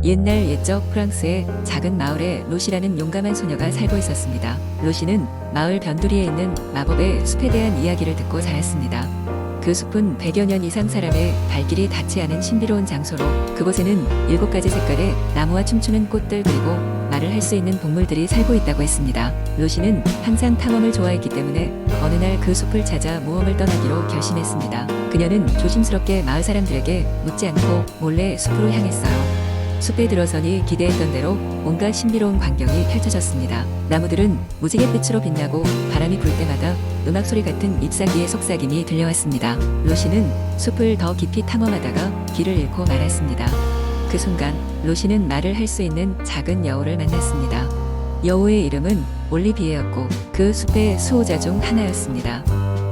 옛날 옛적 프랑스의 작은 마을에 로시라는 용감한 소녀가 살고 있었습니다. 로시는 마을 변두리에 있는 마법의 숲에 대한 이야기를 듣고 자랐습니다. 그 숲은 100여 년 이상 사람의 발길이 닿지 않은 신비로운 장소로, 그곳에는 7가지 색깔의 나무와 춤추는 꽃들, 그리고 말을 할 수 있는 동물들이 살고 있다고 했습니다. 로시는 항상 탐험을 좋아했기 때문에 어느 날 그 숲을 찾아 모험을 떠나기로 결심했습니다. 그녀는 조심스럽게 마을 사람들에게 묻지 않고 몰래 숲으로 향했어요. 숲에 들어서니 기대했던 대로 온갖 신비로운 광경이 펼쳐졌습니다. 나무들은 무지갯빛으로 빛나고 바람이 불 때마다 음악 소리 같은 잎사귀의 속삭임이 들려왔습니다. 로시는 숲을 더 깊이 탐험하다가 길을 잃고 말았습니다. 그 순간 로시는 말을 할 수 있는 작은 여우를 만났습니다. 여우의 이름은 올리비에였고 그 숲의 수호자 중 하나였습니다.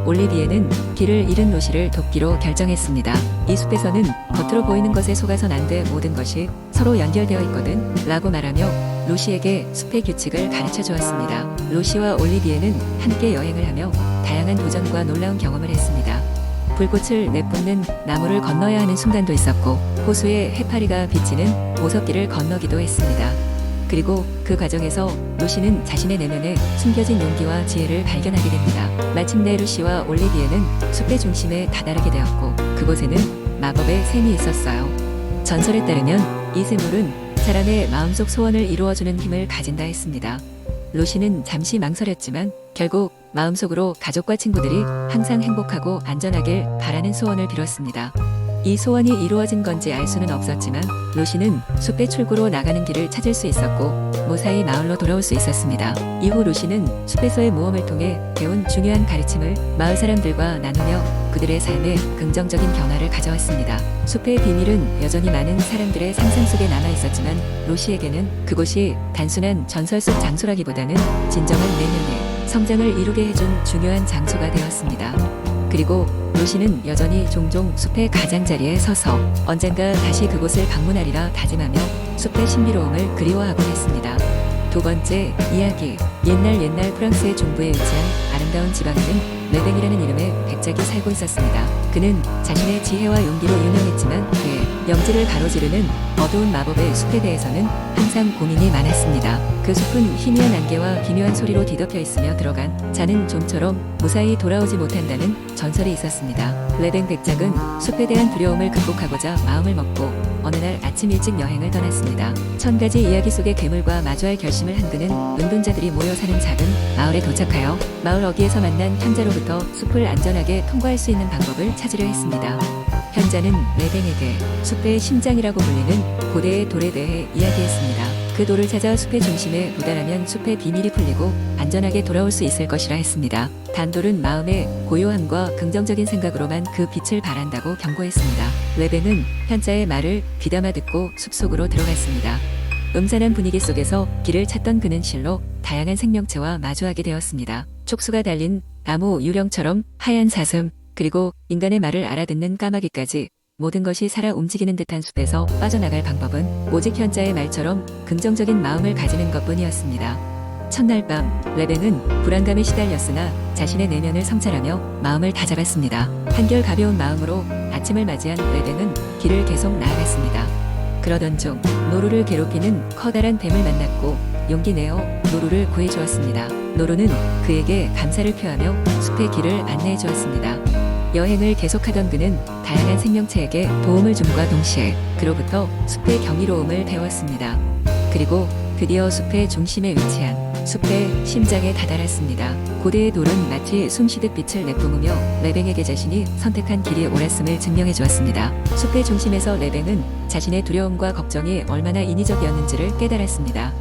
올리비에는 길을 잃은 로시를 돕기로 결정했습니다. 이 숲에서는 겉으로 보이는 것에 속아선 안 돼, 모든 것이 서로 연결되어 있거든 라고 말하며 로시에게 숲의 규칙을 가르쳐 주었습니다. 로시와 올리비에는 함께 여행을 하며 다양한 도전과 놀라운 경험을 했습니다. 불꽃을 내뿜는 나무를 건너야 하는 순간도 있었고, 호수에 해파리가 비치는 보석길을 건너기도 했습니다. 그리고 그 과정에서 로시는 자신의 내면에 숨겨진 용기와 지혜를 발견하게 됩니다. 마침내 로시와 올리비에는 숲의 중심에 다다르게 되었고, 그곳에는 마법의 샘이 있었어요. 전설에 따르면 이 샘물은 사람의 마음속 소원을 이루어주는 힘을 가진다 했습니다. 로시는 잠시 망설였지만 결국 마음속으로 가족과 친구들이 항상 행복하고 안전하길 바라는 소원을 빌었습니다. 이 소원이 이루어진 건지 알 수는 없었지만 로시는 숲의 출구로 나가는 길을 찾을 수 있었고 무사히 마을로 돌아올 수 있었습니다. 이후 로시는 숲에서의 모험을 통해 배운 중요한 가르침을 마을 사람들과 나누며 그들의 삶에 긍정적인 변화를 가져왔습니다. 숲의 비밀은 여전히 많은 사람들의 상상 속에 남아 있었지만 로시에게는 그곳이 단순한 전설 속 장소라기보다는 진정한 내면의 성장을 이루게 해준 중요한 장소가 되었습니다. 그리고 로시는 여전히 종종 숲의 가장자리에 서서 언젠가 다시 그곳을 방문하리라 다짐하며 숲의 신비로움을 그리워하곤 했습니다. 두 번째 이야기. 옛날 프랑스의 중부에 위치한 아름다운 지방에는 레뱅이라는 이름의 백작이 살고 있었습니다. 그는 자신의 지혜와 용기로 유명했지만 그의 영지를 가로지르는 어두운 마법의 숲에 대해서는 항상 고민이 많았습니다. 그 숲은 희미한 안개와 기묘한 소리로 뒤덮여 있으며 들어간 자는 좀처럼 무사히 돌아오지 못한다는 전설이 있었습니다. 레뱅 백작은 숲에 대한 두려움을 극복하고자 마음을 먹고 어느 날 아침 일찍 여행을 떠났습니다. 1000가지 이야기 속의 괴물과 마주할 결심을 한 그는 은둔자들이 모여 사는 작은 마을에 도착하여 마을 어귀에서 만난 현자로부터 숲을 안전하게 통과할 수 있는 방법을 찾으려 했습니다. 현자는 레뱅에게 숲의 심장이라고 불리는 고대의 돌에 대해 이야기했습니다. 그 돌을 찾아 숲의 중심에 도달하면 숲의 비밀이 풀리고 안전하게 돌아올 수 있을 것이라 했습니다. 단돌은 마음의 고요함과 긍정적인 생각으로만 그 빛을 바란다고 경고했습니다. 레뱅은 현자의 말을 귀담아 듣고 숲속으로 들어갔습니다. 음산한 분위기 속에서 길을 찾던 그는 실로 다양한 생명체와 마주하게 되었습니다. 촉수가 달린 나무 유령처럼 하얀 사슴, 그리고 인간의 말을 알아듣는 까마귀까지 모든 것이 살아 움직이는 듯한 숲에서 빠져나갈 방법은 오직 현자의 말처럼 긍정적인 마음을 가지는 것뿐이었습니다. 첫날 밤 레뱅은 불안감에 시달렸으나 자신의 내면을 성찰하며 마음을 다잡았습니다. 한결 가벼운 마음으로 아침을 맞이한 레뱅은 길을 계속 나아갔습니다. 그러던 중 노루를 괴롭히는 커다란 뱀을 만났고 용기 내어 노루를 구해주었습니다. 노루는 그에게 감사를 표하며 숲의 길을 안내해 주었습니다. 여행을 계속하던 그는 다양한 생명체에게 도움을 줌과 동시에 그로부터 숲의 경이로움을 배웠습니다. 그리고 드디어 숲의 중심에 위치한 숲의 심장에 다다랐습니다. 고대의 돌은 마치 숨쉬듯 빛을 내뿜으며 레뱅에게 자신이 선택한 길이 옳았음을 증명해 주었습니다. 숲의 중심에서 레뱅은 자신의 두려움과 걱정이 얼마나 인위적이었는지를 깨달았습니다.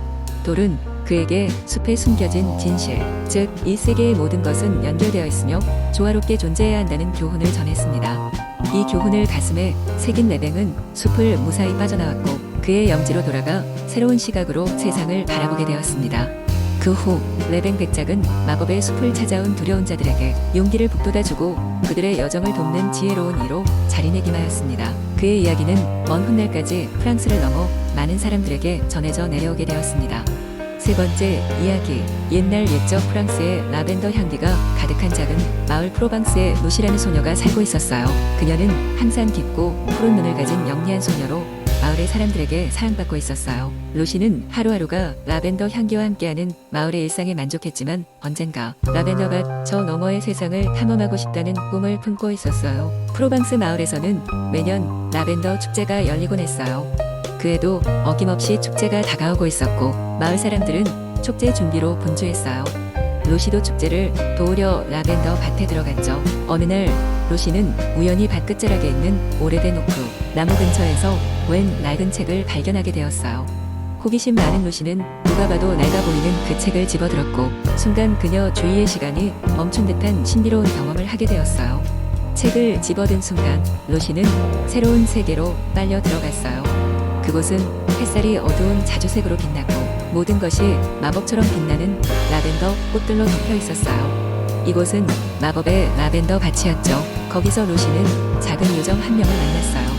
돌은 그에게 숲에 숨겨진 진실, 즉 이 세계의 모든 것은 연결되어 있으며 조화롭게 존재해야 한다는 교훈을 전했습니다. 이 교훈을 가슴에 새긴 레뱅은 숲을 무사히 빠져나왔고 그의 영지로 돌아가 새로운 시각으로 세상을 바라보게 되었습니다. 그 후 레뱅 백작은 마법의 숲을 찾아온 두려운 자들에게 용기를 북돋아주고 그들의 여정을 돕는 지혜로운 이로 자리매김하였습니다. 그의 이야기는 먼 훗날까지 프랑스를 넘어 많은 사람들에게 전해져 내려오게 되었습니다. 세 번째 이야기. 옛날 옛적 프랑스의 라벤더 향기가 가득한 작은 마을 프로방스에 로시라는 소녀가 살고 있었어요. 그녀는 항상 깊고 푸른 눈을 가진 영리한 소녀로 마을의 사람들에게 사랑받고 있었어요. 로시는 하루하루가 라벤더 향기와 함께하는 마을의 일상에 만족했지만 언젠가 라벤더가 저 너머의 세상을 탐험하고 싶다는 꿈을 품고 있었어요. 프로방스 마을에서는 매년 라벤더 축제가 열리곤 했어요. 그해도 어김없이 축제가 다가오고 있었고 마을 사람들은 축제 준비로 분주했어요. 로시도 축제를 도우려 라벤더 밭에 들어갔죠. 어느 날 로시는 우연히 밭 끝자락에 있는 오래된 오크 나무 근처에서 웬 낡은 책을 발견하게 되었어요. 호기심 많은 로시는 누가 봐도 낡아 보이는 그 책을 집어들었고 순간 그녀 주위의 시간이 멈춘 듯한 신비로운 경험을 하게 되었어요. 책을 집어든 순간 로시는 새로운 세계로 빨려 들어갔어요. 그곳은 햇살이 어두운 자주색으로 빛나고 모든 것이 마법처럼 빛나는 라벤더 꽃들로 덮여 있었어요. 이곳은 마법의 라벤더 밭이었죠. 거기서 로시는 작은 요정 한 명을 만났어요.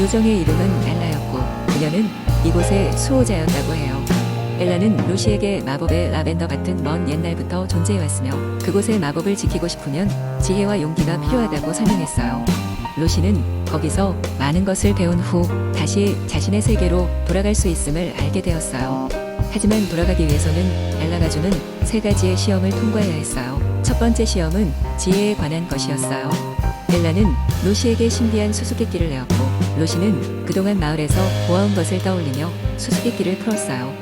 요정의 이름은 엘라였고 그녀는 이곳의 수호자였다고 해요. 엘라는 로시에게 마법의 라벤더 밭은 먼 옛날부터 존재해왔으며 그곳의 마법을 지키고 싶으면 지혜와 용기가 필요하다고 설명했어요. 로시는 거기서 많은 것을 배운 후 다시 자신의 세계로 돌아갈 수 있음을 알게 되었어요. 하지만 돌아가기 위해서는 엘라가 주는 3가지의 시험을 통과해야 했어요. 첫 번째 시험은 지혜에 관한 것이었어요. 엘라는 로시에게 신비한 수수께끼를 내었고 로시는 그동안 마을에서 보아온 것을 떠올리며 수수께끼를 풀었어요.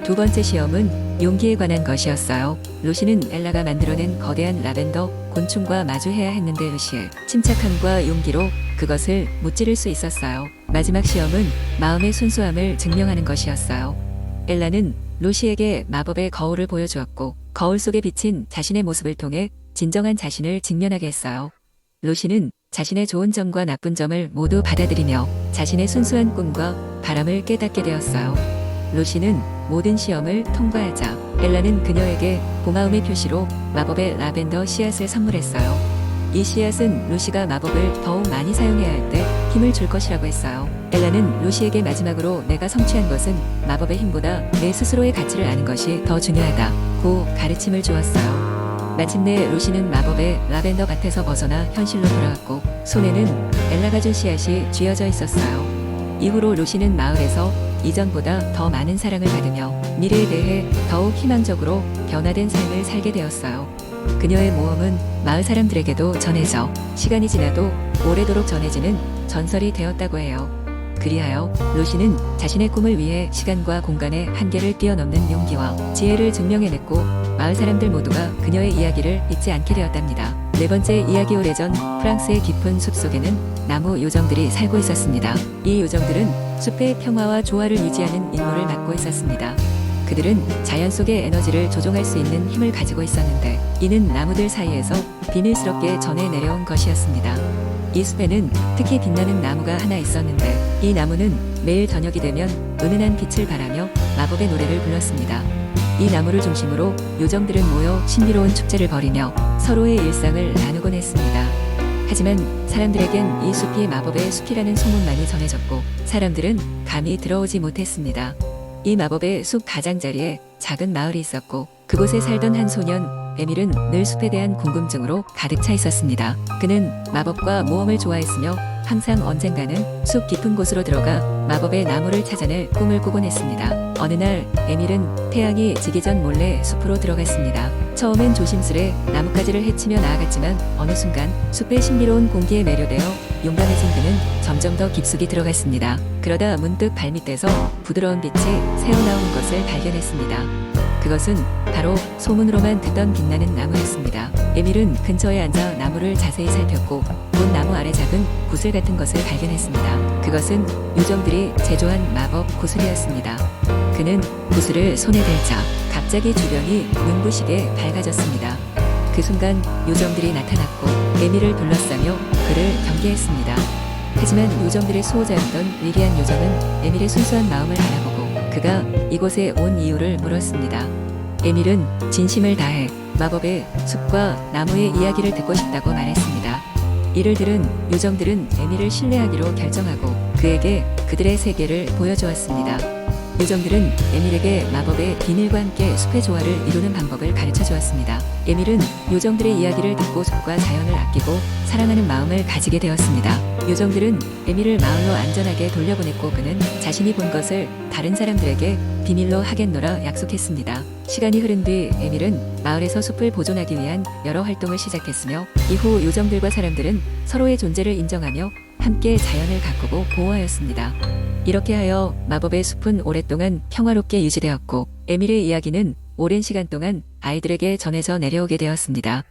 두 번째 시험은 용기에 관한 것이었어요. 로시는 엘라가 만들어낸 거대한 라벤더 곤충과 마주해야 했는데 로시의 침착함과 용기로 그것을 무찌를 수 있었어요. 마지막 시험은 마음의 순수함을 증명하는 것이었어요. 엘라는 로시에게 마법의 거울을 보여주었고 거울 속에 비친 자신의 모습을 통해 진정한 자신을 직면하게 했어요. 로시는 자신의 좋은 점과 나쁜 점을 모두 받아들이며 자신의 순수한 꿈과 바람을 깨닫게 되었어요. 로시는 모든 시험을 통과하자 엘라는 그녀에게 고마움의 표시로 마법의 라벤더 씨앗을 선물했어요. 이 씨앗은 로시가 마법을 더욱 많이 사용해야 할 때 힘을 줄 것이라고 했어요. 엘라는 로시에게 마지막으로 내가 성취한 것은 마법의 힘보다 내 스스로의 가치를 아는 것이 더 중요하다고 가르침을 주었어요. 마침내 로시는 마법의 라벤더 밭에서 벗어나 현실로 돌아왔고 손에는 엘라가 준 씨앗이 쥐어져 있었어요. 이후로 로시는 마을에서 이전보다 더 많은 사랑을 받으며 미래에 대해 더욱 희망적으로 변화된 삶을 살게 되었어요. 그녀의 모험은 마을 사람들에게도 전해져 시간이 지나도 오래도록 전해지는 전설이 되었다고 해요. 그리하여 로시는 자신의 꿈을 위해 시간과 공간의 한계를 뛰어넘는 용기와 지혜를 증명해냈고 마을 사람들 모두가 그녀의 이야기를 잊지 않게 되었답니다. 네 번째 이야기. 오래전 프랑스의 깊은 숲속에는 나무 요정들이 살고 있었습니다. 이 요정들은 숲의 평화와 조화를 유지하는 임무를 맡고 있었습니다. 그들은 자연 속의 에너지를 조종할 수 있는 힘을 가지고 있었는데 이는 나무들 사이에서 비밀스럽게 전해 내려온 것이었습니다. 이 숲에는 특히 빛나는 나무가 하나 있었는데 이 나무는 매일 저녁이 되면 은은한 빛을 발하며 마법의 노래를 불렀습니다. 이 나무를 중심으로 요정들은 모여 신비로운 축제를 벌이며 서로의 일상을 나누곤 했습니다. 하지만 사람들에겐 이 숲이 마법의 숲이라는 소문만이 전해졌고 사람들은 감히 들어오지 못했습니다. 이 마법의 숲 가장자리에 작은 마을이 있었고 그곳에 살던 한 소년 에밀은 늘 숲에 대한 궁금증으로 가득 차 있었습니다. 그는 마법과 모험을 좋아했으며 항상 언젠가는 숲 깊은 곳으로 들어가 마법의 나무를 찾아낼 꿈을 꾸곤 했습니다. 어느 날 에밀은 태양이 지기 전 몰래 숲으로 들어갔습니다. 처음엔 조심스레 나뭇가지를 헤치며 나아갔지만 어느 순간 숲의 신비로운 공기에 매료되어 용감해진 그는 점점 더 깊숙이 들어갔습니다. 그러다 문득 발밑에서 부드러운 빛이 새어나오는 것을 발견했습니다. 그것은 바로 소문으로만 듣던 빛나는 나무였습니다. 에밀은 근처에 앉아 나무를 자세히 살폈고 곧 나무 아래 작은 구슬 같은 것을 발견했습니다. 그것은 요정들이 제조한 마법 구슬이었습니다. 그는 구슬을 손에 들자 갑자기 주변이 눈부시게 밝아졌습니다. 그 순간 요정들이 나타났고 에밀을 둘러싸며 그를 경계했습니다. 하지만 요정들의 수호자였던 위리한 요정은 에밀의 순수한 마음을 알아보고 그가 이곳에 온 이유를 물었습니다. 에밀은 진심을 다해 마법의 숲과 나무의 이야기를 듣고 싶다고 말했습니다. 이를 들은 요정들은 에밀을 신뢰하기로 결정하고 그에게 그들의 세계를 보여주었습니다. 요정들은 에밀에게 마법의 비밀과 함께 숲의 조화를 이루는 방법을 가르쳐 주었습니다. 에밀은 요정들의 이야기를 듣고 숲과 자연을 아끼고 사랑하는 마음을 가지게 되었습니다. 요정들은 에밀을 마을로 안전하게 돌려보냈고 그는 자신이 본 것을 다른 사람들에게 비밀로 하겠노라 약속했습니다. 시간이 흐른 뒤 에밀은 마을에서 숲을 보존하기 위한 여러 활동을 시작했으며 이후 요정들과 사람들은 서로의 존재를 인정하며 함께 자연을 가꾸고 보호하였습니다. 이렇게 하여 마법의 숲은 오랫동안 평화롭게 유지되었고 에밀의 이야기는 오랜 시간 동안 아이들에게 전해져 내려오게 되었습니다.